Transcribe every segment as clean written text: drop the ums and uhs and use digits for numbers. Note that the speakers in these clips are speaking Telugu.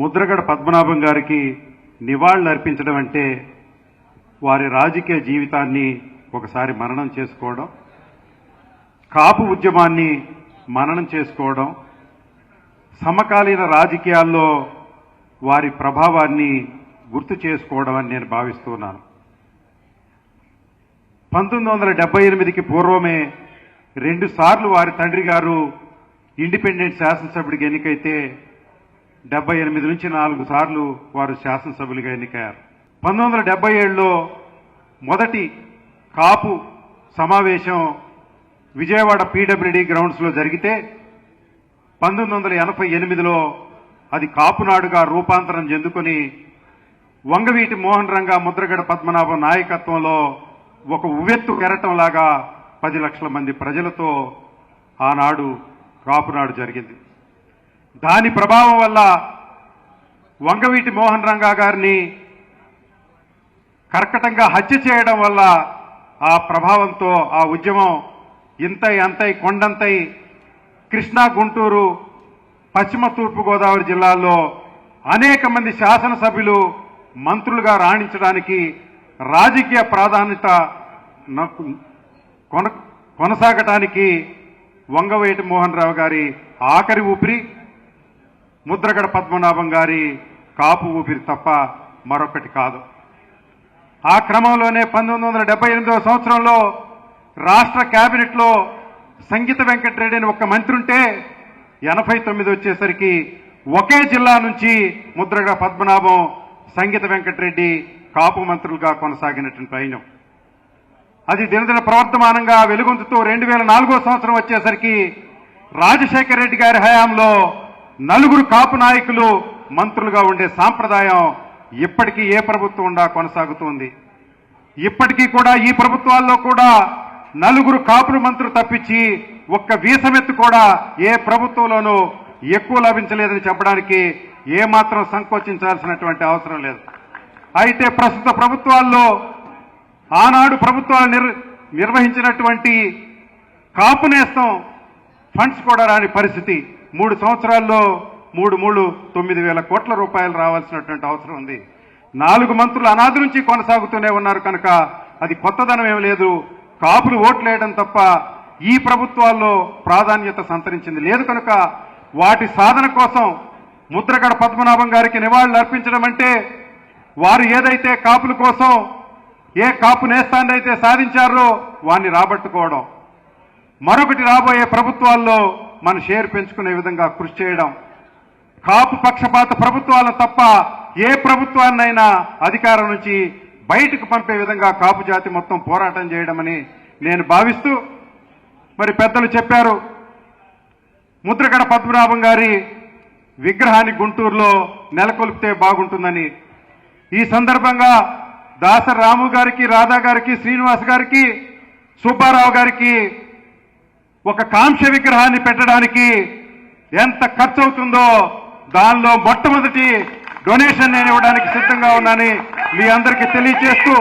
ముద్రగడ పద్మనాభం గారికి నివాళులు అర్పించడం అంటే వారి రాజకీయ జీవితాన్ని ఒకసారి మననం చేసుకోవడం, కాపు ఉద్యమాన్ని మననం చేసుకోవడం, సమకాలీన రాజకీయాల్లో వారి ప్రభావాన్ని గుర్తు చేసుకోవడం అని నేను భావిస్తున్నాను. 1978కి పూర్వమే 2 సార్లు వారి తండ్రి గారు ఇండిపెండెంట్ శాసనసభ్యుడికి ఎన్నికైతే 78 నుంచి 4 సార్లు వారు శాసనసభ్యులుగా ఎన్నికయ్యారు. 1977లో మొదటి కాపు సమావేశం విజయవాడ పీడబ్ల్యూడీ గ్రౌండ్స్లో జరిగితే 1988లో అది కాపునాడుగా రూపాంతరం చెందుకొని వంగవీటి మోహన్ రంగా ముద్రగడ పద్మనాభం నాయకత్వంలో ఒక ఉవ్వెత్తు కెరటంలాగా 10 లక్షల మంది ప్రజలతో ఆనాడు కాపునాడు జరిగింది. దాని ప్రభావం వల్ల వంగవీటి మోహన్ రంగా గారిని కర్కటంగా హత్య చేయడం వల్ల ఆ ప్రభావంతో ఆ ఉద్యమం ఇంతై అంతై కొండంతై కృష్ణా, గుంటూరు, పశ్చిమ తూర్పు గోదావరి జిల్లాల్లో అనేక మంది శాసనసభ్యులు మంత్రులుగా రాణించడానికి రాజకీయ ప్రాధాన్యత కొనసాగటానికి వంగవీటి మోహన్ రావు గారి ఆఖరి ఊపిరి, ముద్రగడ పద్మనాభం గారి కాపు ఊపిరి తప్ప మరొకటి కాదు. ఆ క్రమంలోనే 1978వ సంవత్సరంలో రాష్ట్ర కేబినెట్లో సంగీత వెంకటరెడ్డి అని ఒక మంత్రి ఉంటే 89 వచ్చేసరికి ఒకే జిల్లా నుంచి ముద్రగడ పద్మనాభం, సంగీత వెంకటరెడ్డి కాపు మంత్రులుగా కొనసాగినటువంటి పైన అది దినదిన ప్రవర్తమానంగా వెలుగొందుతూ 2004వ సంవత్సరం వచ్చేసరికి రాజశేఖర రెడ్డి గారి హయాంలో 4 కాపు నాయకులు మంత్రులుగా ఉండే సాంప్రదాయం ఇప్పటికీ ఏ ప్రభుత్వం ఉండా కొనసాగుతుంది. ఇప్పటికీ కూడా ఈ ప్రభుత్వాల్లో కూడా 4 కాపులు మంత్రులు తప్పించి ఒక్క వీసమెత్తు కూడా ఏ ప్రభుత్వంలోనూ ఎక్కువ లభించలేదని చెప్పడానికి ఏమాత్రం సంకోచించాల్సినటువంటి అవసరం లేదు. అయితే ప్రస్తుత ప్రభుత్వాల్లో ఆనాడు ప్రభుత్వాలు నిర్వహించినటువంటి కాపు నేస్తం ఫండ్స్ కూడా రాని పరిస్థితి. 3 సంవత్సరాల్లో 9,000 కోట్ల రూపాయలు రావాల్సినటువంటి అవసరం ఉంది. 4 మంత్రులు అనాది నుంచి కొనసాగుతూనే ఉన్నారు కనుక అది కొత్తదనం ఏం లేదు. కాపులు ఓట్లేయడం తప్ప ఈ ప్రభుత్వాల్లో ప్రాధాన్యత సంతరించింది లేదు కనుక వాటి సాధన కోసం ముద్రగడ పద్మనాభం గారికి నివాళులు అర్పించడం అంటే వారు ఏదైతే కాపుల కోసం ఏ కాపు నేస్తాన్ని అయితే సాధించారో వారిని రాబట్టుకోవడం, మరొకటి రాబోయే ప్రభుత్వాల్లో మన షేర్ పెంచుకునే విధంగా కృషి చేయడం, కాపు పక్షపాత ప్రభుత్వాలను తప్ప ఏ ప్రభుత్వాన్నైనా అధికారం నుంచి బయటకు పంపే విధంగా కాపు జాతి మొత్తం పోరాటం చేయడమని నేను భావిస్తూ, మరి పెద్దలు చెప్పారు ముద్రగడ పద్మనాభం గారి విగ్రహాన్ని గుంటూరులో నెలకొల్పితే బాగుంటుందని. ఈ సందర్భంగా దాసరి రాము గారికి, రాధా గారికి, శ్రీనివాస్ గారికి, సుబ్బారావు గారికి ఒక కాంస్య విగ్రహాన్ని పెట్టడానికి ఎంత ఖర్చు అవుతుందో దానిలో మొట్టమొదటి డొనేషన్ నేను ఇవ్వడానికి సిద్ధంగా ఉన్నానని మీ అందరికీ తెలియజేస్తూ,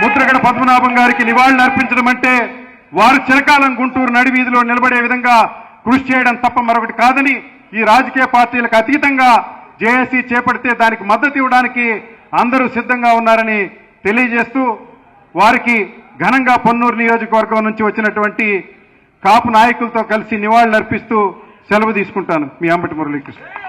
ముద్రగడ పద్మనాభం గారికి నివాళులు అర్పించడం అంటే వారు చిరకాలం గుంటూరు నడివీధిలో నిలబడే విధంగా కృషి చేయడం తప్ప మరొకటి కాదని, ఈ రాజకీయ పార్టీలకు అతీతంగా జేఏసీ చేపడితే దానికి మద్దతు ఇవ్వడానికి అందరూ సిద్ధంగా ఉన్నారని తెలియజేస్తూ, వారికి ఘనంగా పొన్నూరు నియోజకవర్గం నుంచి వచ్చినటువంటి కాపు నాయకులతో కలిసి నివాళులు అర్పిస్తూ సెలవు తీసుకుంటాను. మీ అంబటి మురళీకృష్ణ.